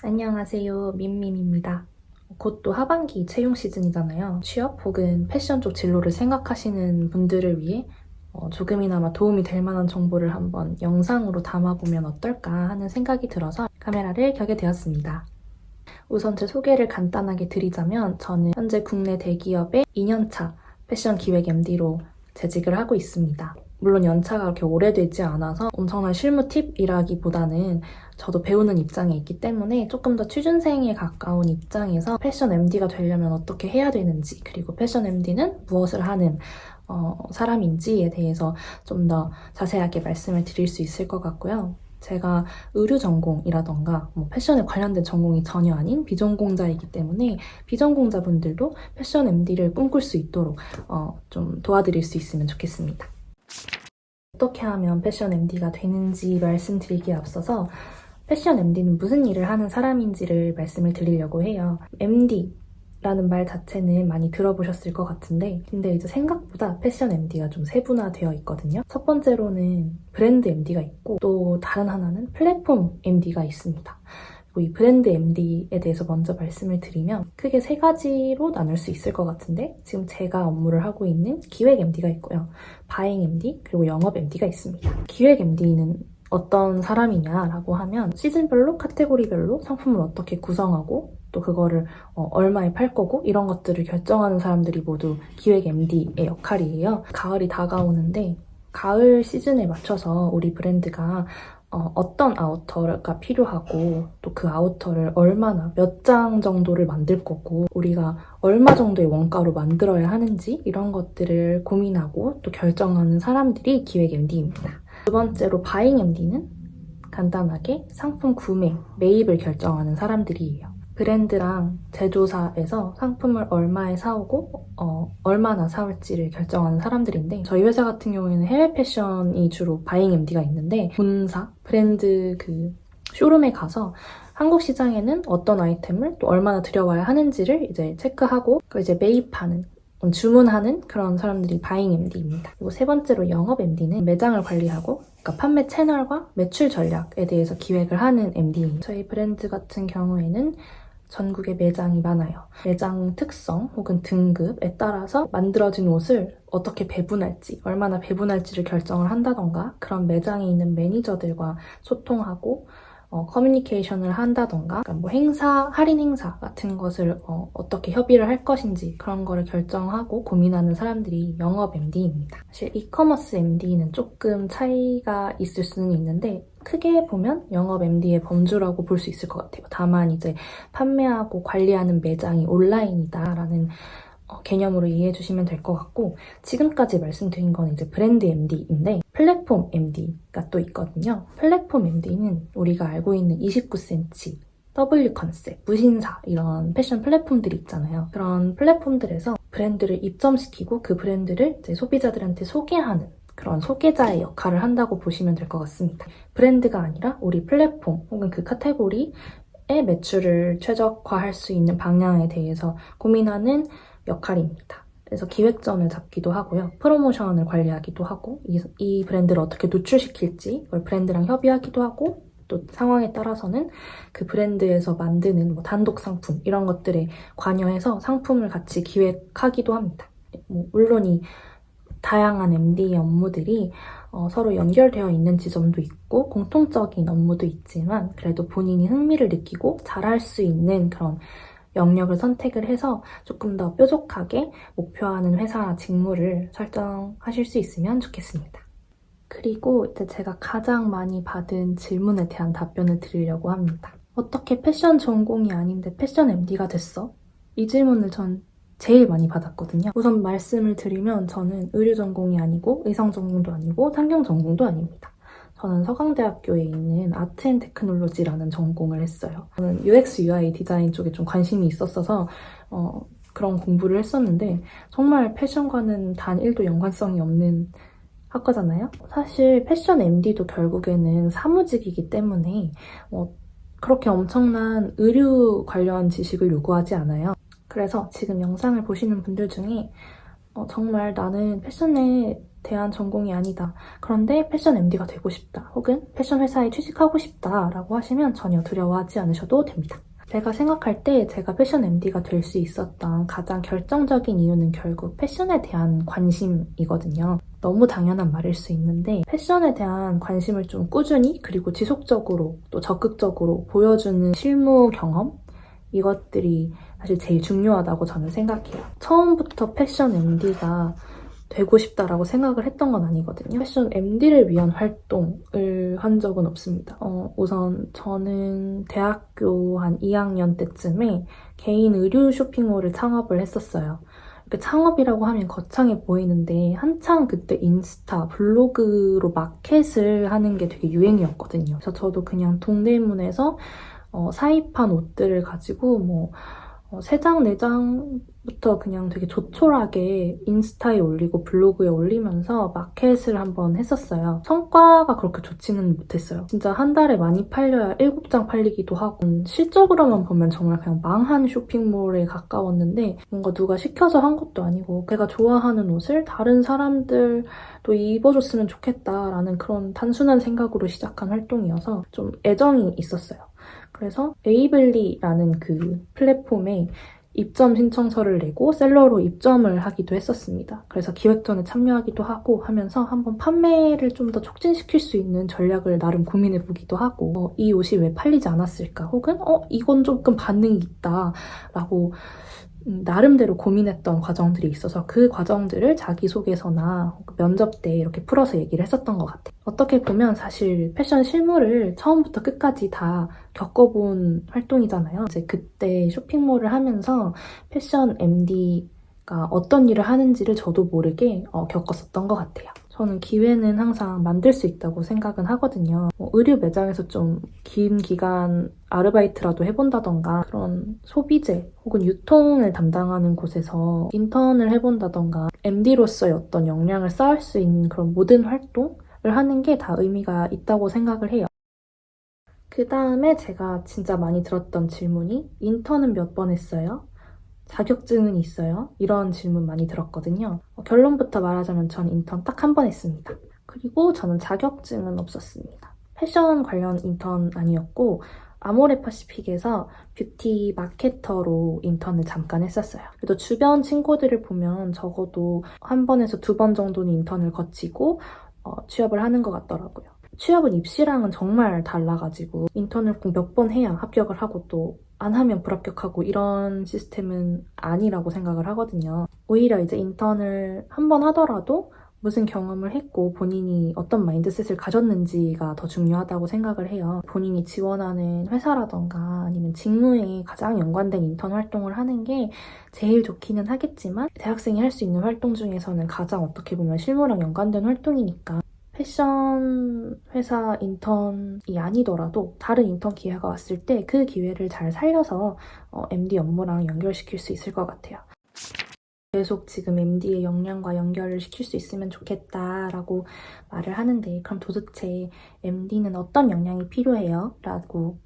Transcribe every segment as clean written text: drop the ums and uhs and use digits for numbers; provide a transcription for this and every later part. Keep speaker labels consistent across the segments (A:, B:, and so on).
A: 안녕하세요. 민민입니다. 곧 또 하반기 채용 시즌이잖아요. 취업 혹은 패션 쪽 진로를 생각하시는 분들을 위해 조금이나마 도움이 될 만한 정보를 한번 영상으로 담아보면 어떨까 하는 생각이 들어서 카메라를 켜게 되었습니다. 우선 제 소개를 간단하게 드리자면 저는 현재 국내 대기업의 2년차 패션 기획 MD로 재직을 하고 있습니다. 물론 연차가 그렇게 오래되지 않아서 엄청난 실무 팁이라기보다는 저도 배우는 입장에 있기 때문에 조금 더 취준생에 가까운 입장에서 패션 MD가 되려면 어떻게 해야 되는지, 그리고 패션 MD는 무엇을 하는 사람인지에 대해서 좀 더 자세하게 말씀을 드릴 수 있을 것 같고요. 제가 의류 전공이라던가 패션에 관련된 전공이 전혀 아닌 비전공자이기 때문에 비전공자분들도 패션 MD를 꿈꿀 수 있도록 좀 도와드릴 수 있으면 좋겠습니다. 어떻게 하면 패션 MD가 되는지 말씀드리기에 앞서서 패션 MD는 무슨 일을 하는 사람인지를 말씀을 드리려고 해요. MD라는 말 자체는 많이 들어보셨을 것 같은데 근데 이제 생각보다 패션 MD가 좀 세분화되어 있거든요. 첫 번째로는 브랜드 MD가 있고 또 다른 하나는 플랫폼 MD가 있습니다. 이 브랜드 MD에 대해서 먼저 말씀을 드리면 크게 세 가지로 나눌 수 있을 것 같은데 지금 제가 업무를 하고 있는 기획 MD가 있고요. 바잉 MD 그리고 영업 MD가 있습니다. 기획 MD는 어떤 사람이냐라고 하면 시즌별로 카테고리별로 상품을 어떻게 구성하고 또 그거를 얼마에 팔 거고 이런 것들을 결정하는 사람들이 모두 기획 MD의 역할이에요. 가을이 다가오는데 가을 시즌에 맞춰서 우리 브랜드가 어떤 아우터가 필요하고 또 그 아우터를 얼마나 몇 장 정도를 만들 거고 우리가 얼마 정도의 원가로 만들어야 하는지 이런 것들을 고민하고 또 결정하는 사람들이 기획 MD입니다. 두 번째로 바잉 MD는 간단하게 상품 구매, 매입을 결정하는 사람들이에요. 브랜드랑 제조사에서 상품을 얼마에 사오고 얼마나 사올지를 결정하는 사람들인데 저희 회사 같은 경우에는 해외 패션이 주로 바잉 MD가 있는데 본사, 브랜드 그 쇼룸에 가서 한국 시장에는 어떤 아이템을 또 얼마나 들여와야 하는지를 이제 체크하고 그걸 이제 매입하는 주문하는 그런 사람들이 바잉 MD입니다. 그리고 세 번째로 영업 MD는 매장을 관리하고 그러니까 판매 채널과 매출 전략에 대해서 기획을 하는 MD예요. 저희 브랜드 같은 경우에는 전국에 매장이 많아요. 매장 특성 혹은 등급에 따라서 만들어진 옷을 어떻게 배분할지, 얼마나 배분할지를 결정을 한다던가 그런 매장에 있는 매니저들과 소통하고 커뮤니케이션을 한다던가 그러니까 행사, 할인 행사 같은 것을 어떻게 협의를 할 것인지 그런 거를 결정하고 고민하는 사람들이 영업 MD입니다. 사실 이커머스 MD는 조금 차이가 있을 수는 있는데 크게 보면 영업 MD의 범주라고 볼 수 있을 것 같아요. 다만 이제 판매하고 관리하는 매장이 온라인이다라는 개념으로 이해해 주시면 될 것 같고 지금까지 말씀드린 건 이제 브랜드 MD인데 플랫폼 MD가 또 있거든요. 플랫폼 MD는 우리가 알고 있는 29cm, W 컨셉, 무신사 이런 패션 플랫폼들이 있잖아요. 그런 플랫폼들에서 브랜드를 입점시키고 그 브랜드를 이제 소비자들한테 소개하는 그런 소개자의 역할을 한다고 보시면 될 것 같습니다. 브랜드가 아니라 우리 플랫폼 혹은 그 카테고리의 매출을 최적화할 수 있는 방향에 대해서 고민하는 역할입니다. 그래서 기획전을 잡기도 하고요. 프로모션을 관리하기도 하고 이 브랜드를 어떻게 노출시킬지 그걸 브랜드랑 협의하기도 하고 또 상황에 따라서는 그 브랜드에서 만드는 단독 상품 이런 것들에 관여해서 상품을 같이 기획하기도 합니다. 물론 이 다양한 MD의 업무들이 서로 연결되어 있는 지점도 있고 공통적인 업무도 있지만 그래도 본인이 흥미를 느끼고 잘할 수 있는 그런 영역을 선택을 해서 조금 더 뾰족하게 목표하는 회사 직무를 설정하실 수 있으면 좋겠습니다. 그리고 이제 제가 가장 많이 받은 질문에 대한 답변을 드리려고 합니다. 어떻게 패션 전공이 아닌데 패션 MD가 됐어? 이 질문을 전 제일 많이 받았거든요. 우선 말씀을 드리면 저는 의류 전공이 아니고 의상 전공도 아니고 상경 전공도 아닙니다. 저는 서강대학교에 있는 아트 앤 테크놀로지라는 전공을 했어요. 저는 UX, UI 디자인 쪽에 좀 관심이 있었어서 그런 공부를 했었는데 정말 패션과는 단 1도 연관성이 없는 학과잖아요. 사실 패션 MD도 결국에는 사무직이기 때문에 그렇게 엄청난 의류 관련 지식을 요구하지 않아요. 그래서 지금 영상을 보시는 분들 중에 정말 나는 패션에 대한 전공이 아니다. 그런데 패션 MD가 되고 싶다. 혹은 패션 회사에 취직하고 싶다. 라고 하시면 전혀 두려워하지 않으셔도 됩니다. 제가 생각할 때 제가 패션 MD가 될 수 있었던 가장 결정적인 이유는 결국 패션에 대한 관심이거든요. 너무 당연한 말일 수 있는데 패션에 대한 관심을 좀 꾸준히 그리고 지속적으로 또 적극적으로 보여주는 실무 경험? 이것들이 사실 제일 중요하다고 저는 생각해요. 처음부터 패션 MD가 되고 싶다라고 생각을 했던 건 아니거든요. 패션 MD를 위한 활동을 한 적은 없습니다. 우선 저는 대학교 한 2학년 때쯤에 개인 의류 쇼핑몰을 창업을 했었어요. 이렇게 창업이라고 하면 거창해 보이는데 한창 그때 인스타, 블로그로 마켓을 하는 게 되게 유행이었거든요. 그래서 저도 그냥 동대문에서 사입한 옷들을 가지고 세 장, 네 장부터 그냥 되게 조촐하게 인스타에 올리고 블로그에 올리면서 마켓을 한번 했었어요. 성과가 그렇게 좋지는 못했어요. 진짜 한 달에 많이 팔려야 7장 팔리기도 하고 실적으로만 보면 정말 그냥 망한 쇼핑몰에 가까웠는데 뭔가 누가 시켜서 한 것도 아니고 내가 좋아하는 옷을 다른 사람들도 입어줬으면 좋겠다라는 그런 단순한 생각으로 시작한 활동이어서 좀 애정이 있었어요. 그래서 에이블리라는 그 플랫폼에 입점 신청서를 내고 셀러로 입점을 하기도 했었습니다. 그래서 기획전에 참여하기도 하고 하면서 한번 판매를 좀 더 촉진시킬 수 있는 전략을 나름 고민해 보기도 하고 이 옷이 왜 팔리지 않았을까? 혹은 이건 조금 반응이 있다라고 나름대로 고민했던 과정들이 있어서 그 과정들을 자기소개서나 면접 때 이렇게 풀어서 얘기를 했었던 것 같아요. 어떻게 보면 사실 패션 실무를 처음부터 끝까지 다 겪어본 활동이잖아요. 이제 그때 쇼핑몰을 하면서 패션 MD가 어떤 일을 하는지를 저도 모르게 겪었었던 것 같아요. 저는 기회는 항상 만들 수 있다고 생각은 하거든요. 의류 매장에서 좀 긴 기간 아르바이트라도 해본다던가 그런 소비재 혹은 유통을 담당하는 곳에서 인턴을 해본다던가 MD로서의 어떤 역량을 쌓을 수 있는 그런 모든 활동을 하는 게 다 의미가 있다고 생각을 해요. 그 다음에 제가 진짜 많이 들었던 질문이 인턴은 몇 번 했어요? 자격증은 있어요? 이런 질문 많이 들었거든요. 결론부터 말하자면 전 인턴 딱 한 번 했습니다. 그리고 저는 자격증은 없었습니다. 패션 관련 인턴 아니었고 아모레파시픽에서 뷰티 마케터로 인턴을 잠깐 했었어요. 그래도 주변 친구들을 보면 적어도 한 번에서 두 번 정도는 인턴을 거치고 취업을 하는 것 같더라고요. 취업은 입시랑은 정말 달라가지고 인턴을 꼭 몇 번 해야 합격을 하고 또 안 하면 불합격하고 이런 시스템은 아니라고 생각을 하거든요. 오히려 이제 인턴을 한 번 하더라도 무슨 경험을 했고 본인이 어떤 마인드셋을 가졌는지가 더 중요하다고 생각을 해요. 본인이 지원하는 회사라던가 아니면 직무에 가장 연관된 인턴 활동을 하는 게 제일 좋기는 하겠지만 대학생이 할 수 있는 활동 중에서는 가장 어떻게 보면 실무랑 연관된 활동이니까 패션 회사 인턴이 아니더라도 다른 인턴 기회가 왔을 때 그 기회를 잘 살려서 MD 업무랑 연결시킬 수 있을 것 같아요. 계속 지금 MD의 역량과 연결을 시킬 수 있으면 좋겠다라고 말을 하는데 그럼 도대체 MD는 어떤 역량이 필요해요? 라고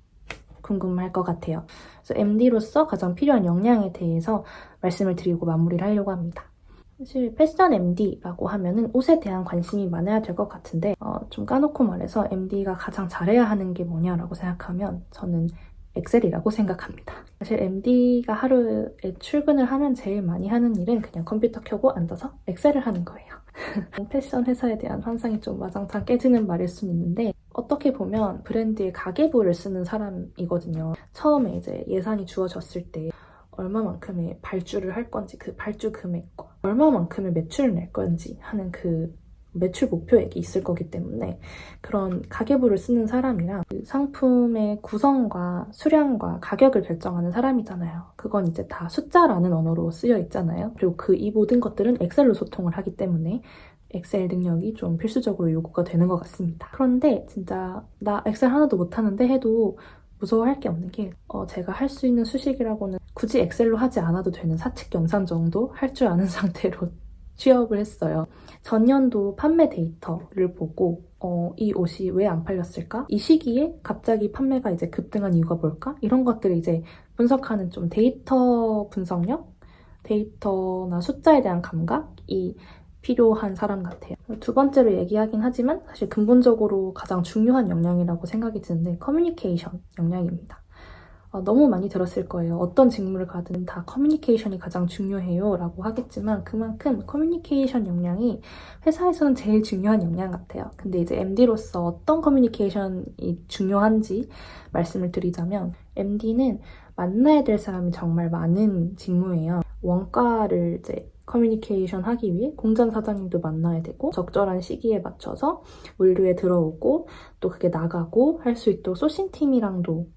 A: 궁금할 것 같아요. 그래서 MD로서 가장 필요한 역량에 대해서 말씀을 드리고 마무리를 하려고 합니다. 사실 패션 MD라고 하면은 옷에 대한 관심이 많아야 될 것 같은데 좀 까놓고 말해서 MD가 가장 잘해야 하는 게 뭐냐라고 생각하면 저는 엑셀이라고 생각합니다. 사실 MD가 하루에 출근을 하면 제일 많이 하는 일은 그냥 컴퓨터 켜고 앉아서 엑셀을 하는 거예요. 패션 회사에 대한 환상이 좀 와장창 깨지는 말일 수는 있는데 어떻게 보면 브랜드의 가계부를 쓰는 사람이거든요. 처음에 이제 예산이 주어졌을 때 얼마만큼의 발주를 할 건지 그 발주 금액과 얼마만큼의 매출을 낼 건지 하는 그 매출 목표액이 있을 거기 때문에 그런 가계부를 쓰는 사람이랑 그 상품의 구성과 수량과 가격을 결정하는 사람이잖아요. 그건 이제 다 숫자라는 언어로 쓰여 있잖아요. 그리고 이 모든 것들은 엑셀로 소통을 하기 때문에 엑셀 능력이 좀 필수적으로 요구가 되는 것 같습니다. 그런데 진짜 나 엑셀 하나도 못하는데 해도 무서워할 게 없는 게 제가 할 수 있는 수식이라고는 굳이 엑셀로 하지 않아도 되는 사측 연산 정도 할 줄 아는 상태로 취업을 했어요. 전년도 판매 데이터를 보고 이 옷이 왜 안 팔렸을까? 이 시기에 갑자기 판매가 이제 급등한 이유가 뭘까? 이런 것들을 이제 분석하는 좀 데이터 분석력? 데이터나 숫자에 대한 감각이 필요한 사람 같아요. 두 번째로 얘기하긴 하지만 사실 근본적으로 가장 중요한 역량이라고 생각이 드는데 커뮤니케이션 역량입니다. 너무 많이 들었을 거예요. 어떤 직무를 가든 다 커뮤니케이션이 가장 중요해요 라고 하겠지만 그만큼 커뮤니케이션 역량이 회사에서는 제일 중요한 역량 같아요. 근데 이제 MD로서 어떤 커뮤니케이션이 중요한지 말씀을 드리자면 MD는 만나야 될 사람이 정말 많은 직무예요. 원가를 이제 커뮤니케이션 하기 위해 공장 사장님도 만나야 되고 적절한 시기에 맞춰서 물류에 들어오고 또 그게 나가고 할 수 있도록 소싱팀이랑도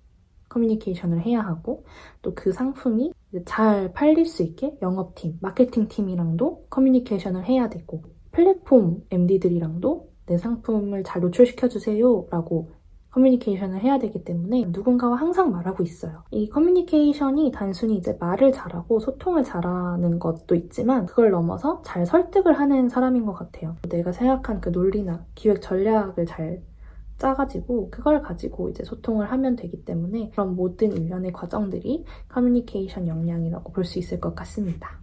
A: 커뮤니케이션을 해야 하고 또 그 상품이 잘 팔릴 수 있게 영업팀, 마케팅팀이랑도 커뮤니케이션을 해야 되고 플랫폼 MD들이랑도 내 상품을 잘 노출시켜주세요 라고 커뮤니케이션을 해야 되기 때문에 누군가와 항상 말하고 있어요. 이 커뮤니케이션이 단순히 이제 말을 잘하고 소통을 잘하는 것도 있지만 그걸 넘어서 잘 설득을 하는 사람인 것 같아요. 내가 생각한 그 논리나 기획 전략을 잘 짜가지고 그걸 가지고 이제 소통을 하면 되기 때문에 그런 모든 일련의 과정들이 커뮤니케이션 역량이라고 볼 수 있을 것 같습니다.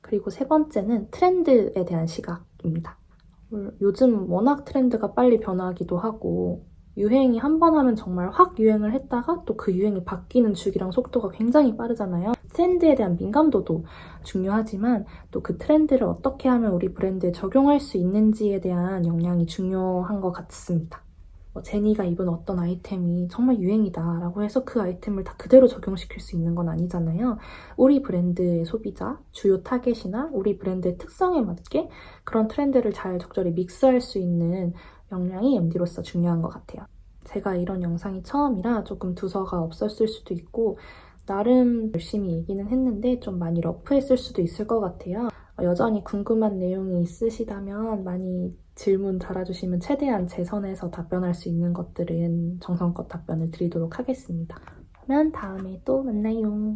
A: 그리고 세 번째는 트렌드에 대한 시각입니다. 요즘 워낙 트렌드가 빨리 변하기도 하고 유행이 한 번 하면 정말 확 유행을 했다가 또 그 유행이 바뀌는 주기랑 속도가 굉장히 빠르잖아요. 트렌드에 대한 민감도도 중요하지만 또 그 트렌드를 어떻게 하면 우리 브랜드에 적용할 수 있는지에 대한 역량이 중요한 것 같습니다. 제니가 입은 어떤 아이템이 정말 유행이다 라고 해서 그 아이템을 다 그대로 적용시킬 수 있는 건 아니잖아요. 우리 브랜드의 소비자, 주요 타겟이나 우리 브랜드의 특성에 맞게 그런 트렌드를 잘 적절히 믹스할 수 있는 역량이 MD로서 중요한 것 같아요. 제가 이런 영상이 처음이라 조금 두서가 없었을 수도 있고 나름 열심히 얘기는 했는데 좀 많이 러프했을 수도 있을 것 같아요. 여전히 궁금한 내용이 있으시다면 많이 질문 달아주시면 최대한 제 선에서 답변할 수 있는 것들은 정성껏 답변을 드리도록 하겠습니다. 그러면 다음에 또 만나요.